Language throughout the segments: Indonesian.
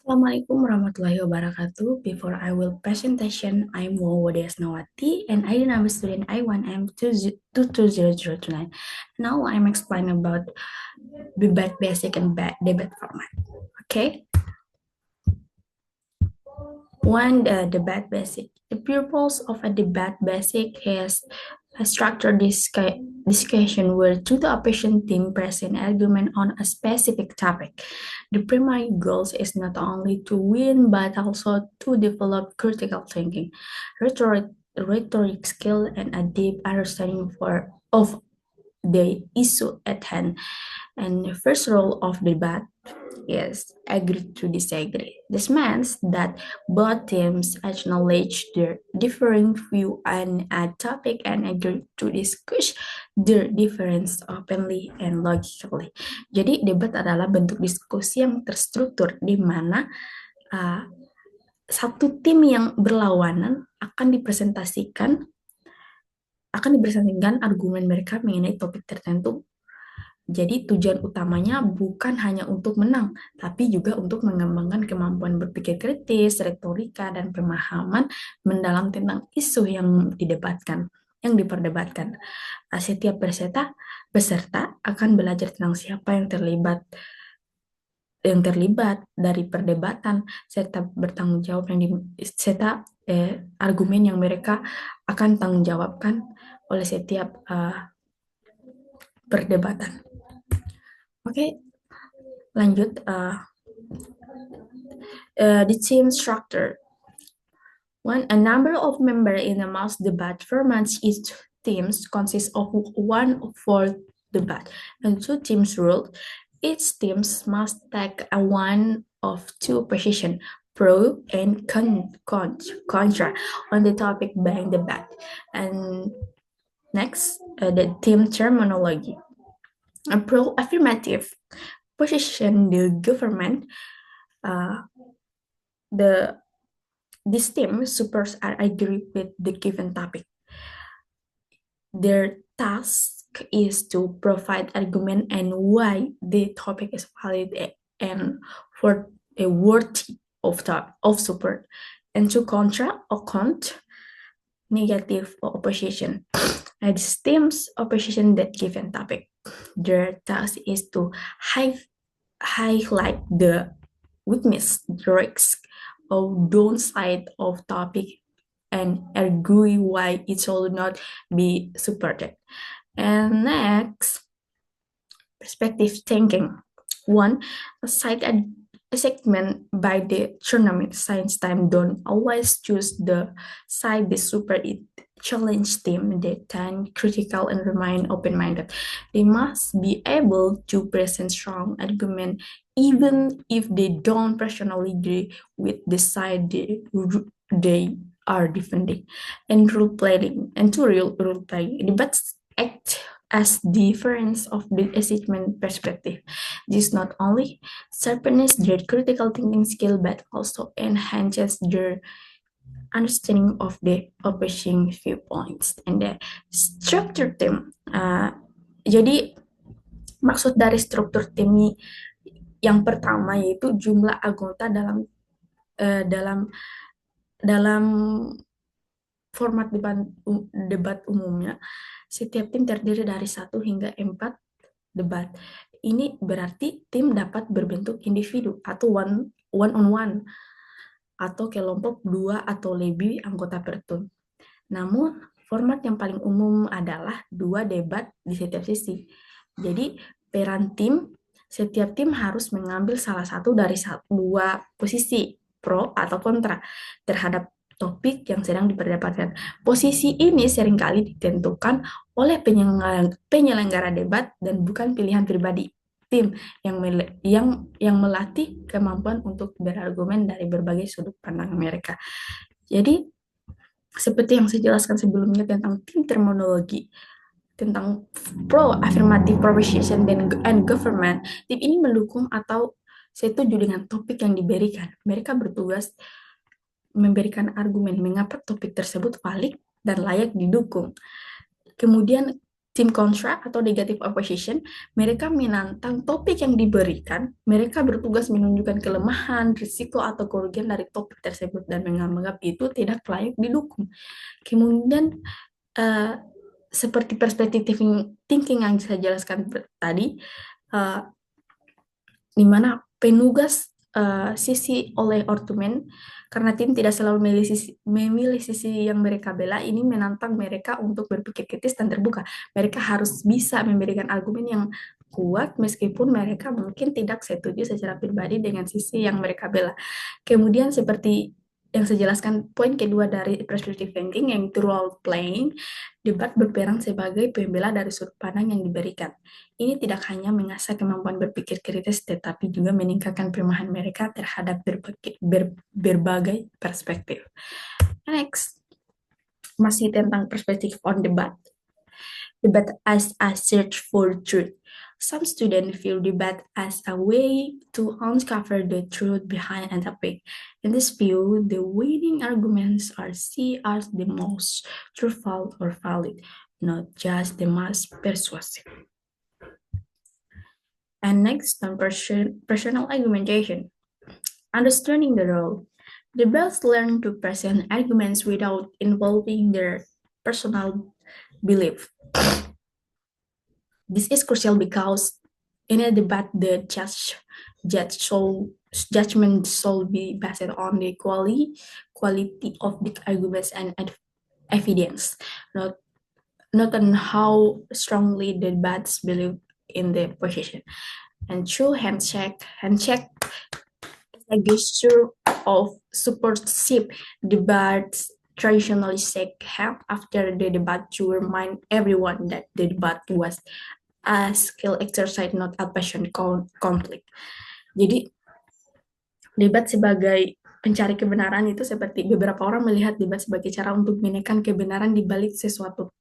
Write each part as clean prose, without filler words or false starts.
Assalamualaikum warahmatullahi wabarakatuh. Before I will presentation, I'm Wawode Asnawati and ID number student I1M22009. Now I'm explaining about debate basic and debate format. Okay. One, debate basic. The purpose of a debate basic is a structured discussion where two the opposition team present argument on a specific topic. The primary goal is not only to win but also to develop critical thinking, rhetoric skill, and a deep understanding of the issue at hand. And the first rule of debate is agree to disagree. This means that both teams acknowledge their differing view on a topic and agree to discuss their difference openly and logically. Jadi debat adalah bentuk diskusi yang terstruktur di mana uh, satu tim yang berlawanan akan dipresentasikan argumen mereka mengenai topik tertentu. Jadi tujuan utamanya bukan hanya untuk menang, tapi juga untuk mengembangkan kemampuan berpikir kritis, retorika, dan pemahaman mendalam tentang isu yang diperdebatkan. Setiap peserta akan belajar tentang siapa yang terlibat dari perdebatan serta bertanggung jawab serta argumen yang mereka akan tanggung jawabkan oleh setiap perdebatan. Oke, lanjut. The team structure. When a number of members in a mouse debate formats, each teams consists of one for debate and two teams rule. Each teams must take a one of two position, pro and contra, on the topic being debate. And next, the team terminology. A pro affirmative position the government. This team supports are agree with the given topic. Their task is to provide argument and why the topic is valid and for a worthy of support, and to contra or negative opposition. And this team's opposition that given topic. Their task is to highlight the weakness, the risk, or downside of topic and argue why it should not be supported. And next, perspective thinking. One, a segment by the tournament science time don't always choose the side the super it challenge team that time critical and remain open-minded. They must be able to present strong argument even if they don't personally agree with the side they are defending. And role playing and to role playing debates act as difference of the assessment perspective. This not only sharpens their critical thinking skill but also enhances their understanding of the opposing viewpoints and the structure team. Jadi maksud dari struktur tim yang pertama yaitu jumlah anggota dalam dalam format debat umumnya. Setiap tim terdiri dari 1 hingga 4 debat. Ini berarti tim dapat berbentuk individu atau one on one atau kelompok 2 atau lebih anggota per tim. Namun format yang paling umum adalah 2 debat di setiap sisi. Jadi peran tim, setiap tim harus mengambil salah satu dari 2 posisi, pro atau kontra, terhadap topik yang sedang diperdebatkan. Posisi ini seringkali ditentukan oleh penyelenggara debat dan bukan pilihan pribadi tim yang melatih kemampuan untuk berargumen dari berbagai sudut pandang mereka. Jadi seperti yang saya jelaskan sebelumnya tentang tim terminologi, tentang pro affirmative proposition and government, tim ini mendukung atau setuju dengan topik yang diberikan. Mereka bertugas memberikan argumen mengapa topik tersebut valid dan layak didukung. Kemudian tim kontra atau negative opposition, mereka menantang topik yang diberikan, mereka bertugas menunjukkan kelemahan, risiko, atau kerugian dari topik tersebut dan menganggap itu tidak layak didukung. Kemudian, eh, seperti perspektif thinking yang saya jelaskan tadi, eh, di mana penugas sisi oleh ortumen karena tim tidak selalu memilih sisi yang mereka bela, ini menantang mereka untuk berpikir kritis dan terbuka. Mereka harus bisa memberikan argumen yang kuat meskipun mereka mungkin tidak setuju secara pribadi dengan sisi yang mereka bela. Kemudian seperti yang saya jelaskan, poin kedua dari perspective thinking yang itu role playing, debat berperan sebagai pembela dari sudut pandang yang diberikan. Ini tidak hanya mengasah kemampuan berpikir kritis, tetapi juga meningkatkan pemahaman mereka terhadap berbagai perspektif. Next, masih tentang perspektif on debat. Debate as a search for truth. Some students view debate as a way to uncover the truth behind a topic. In this view, the winning arguments are seen as the most truthful or valid, not just the most persuasive. And next, on personal argumentation. Understanding the role. Debates learn to present arguments without involving their personal belief. This is crucial because in a debate, the judgment should be based on the quality of the arguments and evidence, not on how strongly the debates believe in the position. And true handshake is a gesture of supportive debates traditionally shake hand after the debate to remind everyone that the debate was a skill exercise, not a passion conflict. Jadi, debat sebagai pencari kebenaran itu seperti beberapa orang melihat debat sebagai cara untuk menekan kebenaran di balik suatu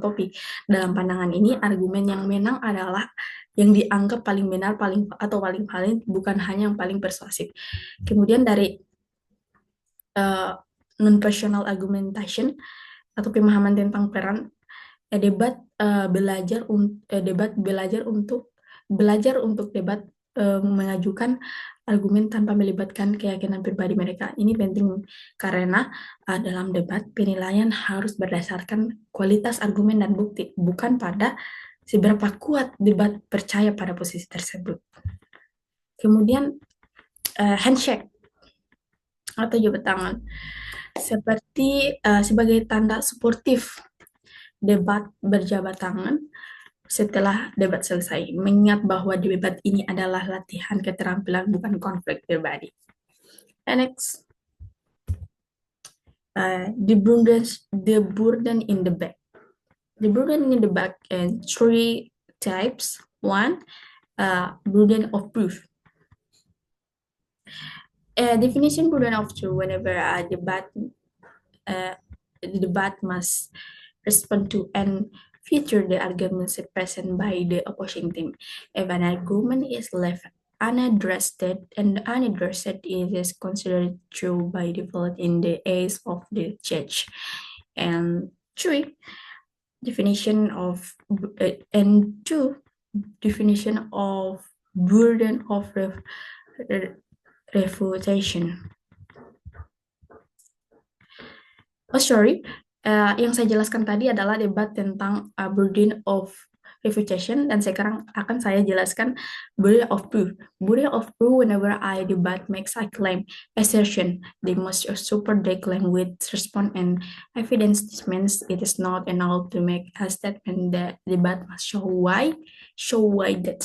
topik. Dalam pandangan ini, argumen yang menang adalah yang dianggap paling benar, paling valid, bukan hanya yang paling persuasif. Kemudian dari non-personal argumentation atau pemahaman tentang peran, debat belajar untuk debat mengajukan argumen tanpa melibatkan keyakinan pribadi mereka. Ini penting karena dalam debat penilaian harus berdasarkan kualitas argumen dan bukti, bukan pada seberapa kuat debat percaya pada posisi tersebut. Kemudian handshake atau jabat tangan seperti sebagai tanda suportif debat berjabat tangan setelah debat selesai, mengingat bahwa debat ini adalah latihan keterampilan bukan konflik pribadi. And next, the burden in the back. The burden in the back and three types. One, burden of proof. Definition burden of proof: whenever a debate must respond to and feature the arguments present by the opposing team. If an argument is left unaddressed, it is considered true by default in the eyes of the judge. And three, definition of burden of refutation. Yang saya jelaskan tadi adalah debat tentang burden of refutation, dan sekarang akan saya jelaskan burden of proof. Burden of proof: whenever a debate makes a claim, assertion, they must support the claim with response and evidence. This means it is not enough to make a statement. The debate must show why that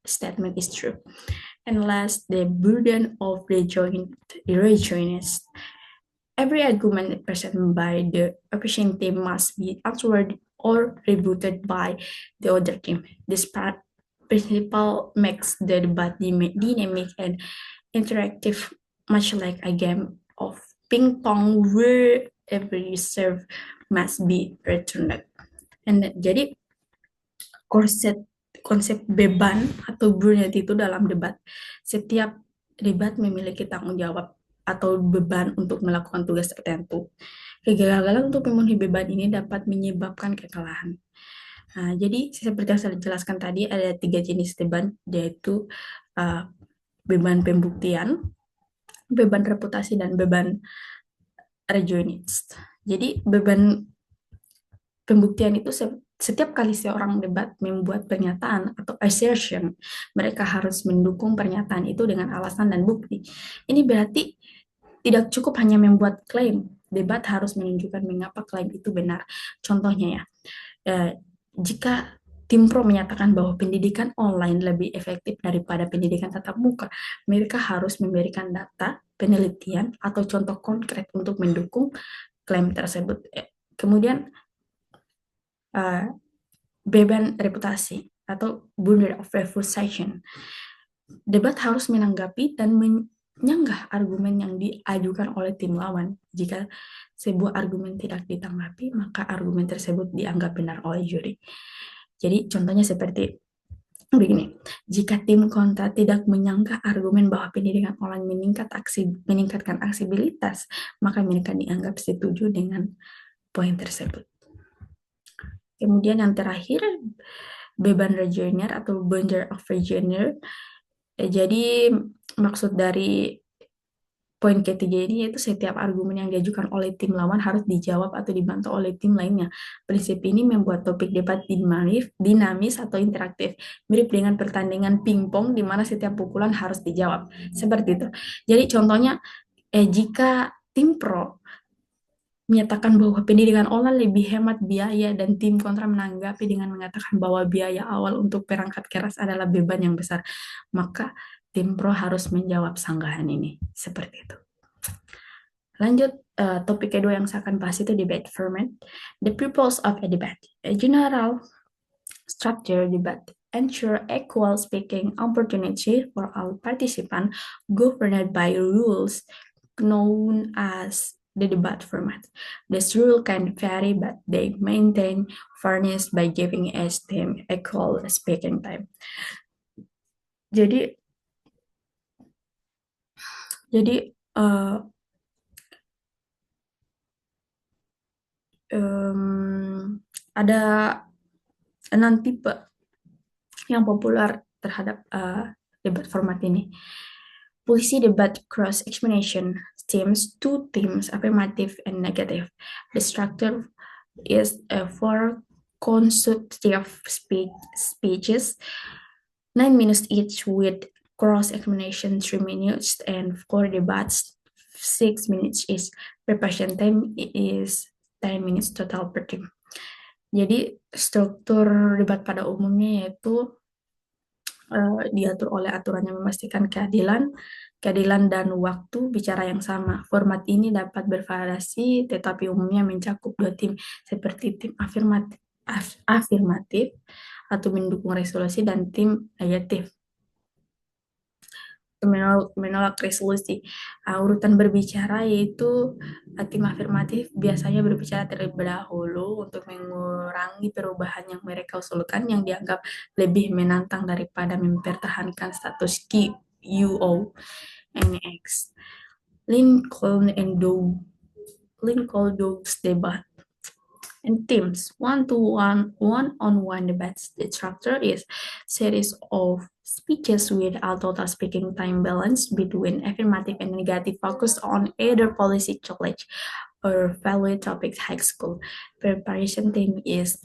statement is true. And last, the burden of rejoinders. Every argument presented by the opposition team must be answered or rebutted by the other team. This principle makes the debate dynamic and interactive, much like a game of ping pong where every serve must be returned. And jadi konsep beban atau burden itu dalam debat. Setiap debat memiliki tanggung jawab atau beban untuk melakukan tugas tertentu. Kegagalan untuk memenuhi beban ini dapat menyebabkan kekalahan. Jadi seperti yang saya jelaskan tadi ada 3 jenis beban, yaitu uh, beban pembuktian, beban reputasi, dan beban rejoinis. Jadi beban pembuktian itu setiap kali seorang debat membuat pernyataan atau assertion, mereka harus mendukung pernyataan itu dengan alasan dan bukti. Ini berarti tidak cukup hanya membuat klaim, debat harus menunjukkan mengapa klaim itu benar. Contohnya ya, eh, jika tim pro menyatakan bahwa pendidikan online lebih efektif daripada pendidikan tatap muka, mereka harus memberikan data, penelitian, atau contoh konkret untuk mendukung klaim tersebut. Kemudian uh, beban reputasi atau burden of reputation. Debat harus menanggapi dan menyanggah argumen yang diajukan oleh tim lawan. Jika sebuah argumen tidak ditanggapi, maka argumen tersebut dianggap benar oleh juri. Jadi contohnya seperti begini, jika tim kontra tidak menyanggah argumen bahwa pendidikan online meningkatkan aksibilitas, maka mereka dianggap setuju dengan poin tersebut. Kemudian yang terakhir, beban rejoiner atau burden of rejoiner. Jadi maksud dari poin ketiga ini yaitu setiap argumen yang diajukan oleh tim lawan harus dijawab atau dibantah oleh tim lainnya. Prinsip ini membuat topik debat dinamis atau interaktif, mirip dengan pertandingan pingpong di mana setiap pukulan harus dijawab. Seperti itu. Jadi contohnya, jika tim pro menyatakan bahwa pendidikan online lebih hemat biaya dan tim kontra menanggapi dengan mengatakan bahwa biaya awal untuk perangkat keras adalah beban yang besar, maka tim pro harus menjawab sanggahan ini. Seperti itu. Lanjut, topik kedua yang saya akan bahas itu debate format. The purpose of a debate. A general structure debate ensure equal speaking opportunity for all participants governed by rules known as the debate format. This rule can vary, but they maintain fairness by giving each team equal speaking time. Jadi ada 6 tipe yang populer terhadap debat format ini. Puisi debat cross examination teams, 2 teams, affirmative and negative. The structure is 4 consecutive speeches, 9 minutes each, with cross examination 3 minutes, and 4 debats 6 minutes each. Preparation time is 10 minutes total per team. Jadi struktur debat pada umumnya yaitu diatur oleh aturan yang memastikan keadilan dan waktu bicara yang sama. Format ini dapat bervariasi, tetapi umumnya mencakup 2 tim, seperti tim afirmatif atau mendukung resolusi dan tim negatif menolak resolusi. Urutan berbicara yaitu tim afirmatif biasanya berbicara terlebih dahulu untuk mengurangi perubahan yang mereka usulkan yang dianggap lebih menantang daripada mempertahankan status quo. NX. Lincoln Doug's debate. In teams, one-on-one debates. The structure is series of speeches with a total speaking time balance between affirmative and negative, focused on either policy challenge or value topics high school. Preparation time is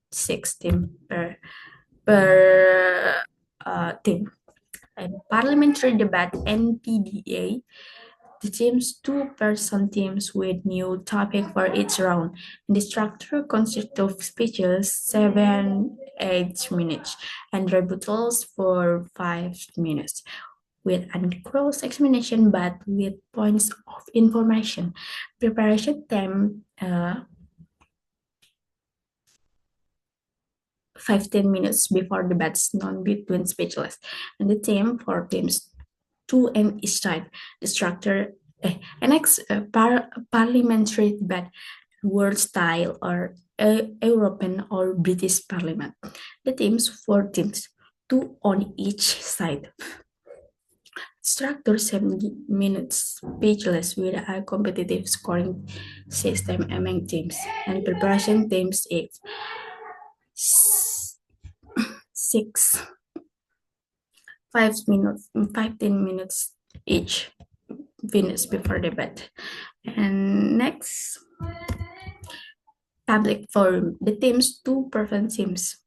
6 team per team. And parliamentary debate, NPDA, the teams 2-person teams with new topic for each round. The structure consists of speeches 7-8 minutes and rebuttals for 5 minutes, with a cross examination but with points of information. Preparation time 15 minutes before debates, non between speechless. And the theme for teams 2 and each side. The structure, next parliamentary debate, world style or European or British Parliament. The teams 4 teams, 2 on each side. Structure 7 minutes speechless with a competitive scoring system among teams, and preparation teams 8. s- 6 5 minutes 15 minutes each finish before debate. And next, public forum. The teams two prevent teams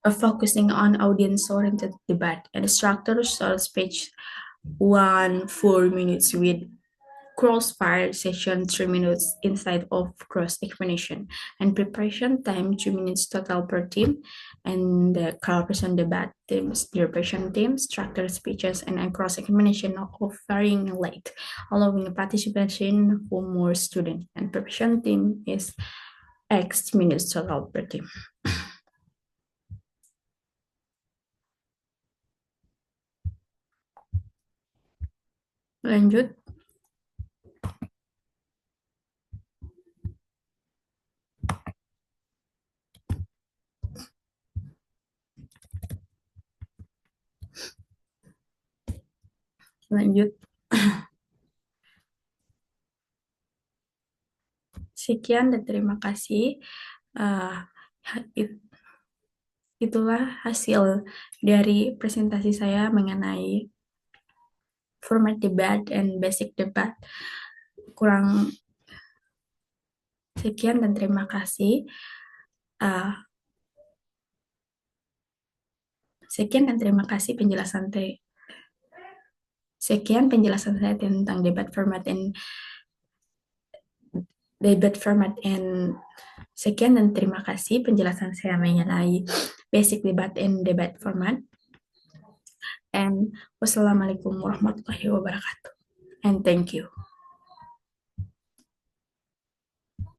of focusing on audience-oriented debate, and the structure shall speech 4 minutes with crossfire session 3 minutes inside of cross explanation, and preparation time 2 minutes total per team, and the collaboration debate teams, duration teams, structured speeches, and cross examination of varying length, allowing participation for more students, and preparation team is X minutes total per team. Lanjut. Lanjut. Sekian dan terima kasih. Uh, itulah hasil dari presentasi saya mengenai format debat dan basic debat. Kurang sekian dan terima kasih. Uh, sekian dan terima kasih sekian penjelasan saya tentang debat format and sekian dan terima kasih penjelasan saya mengenai basic debat and debat format. And wassalamualaikum warahmatullahi wabarakatuh. And thank you.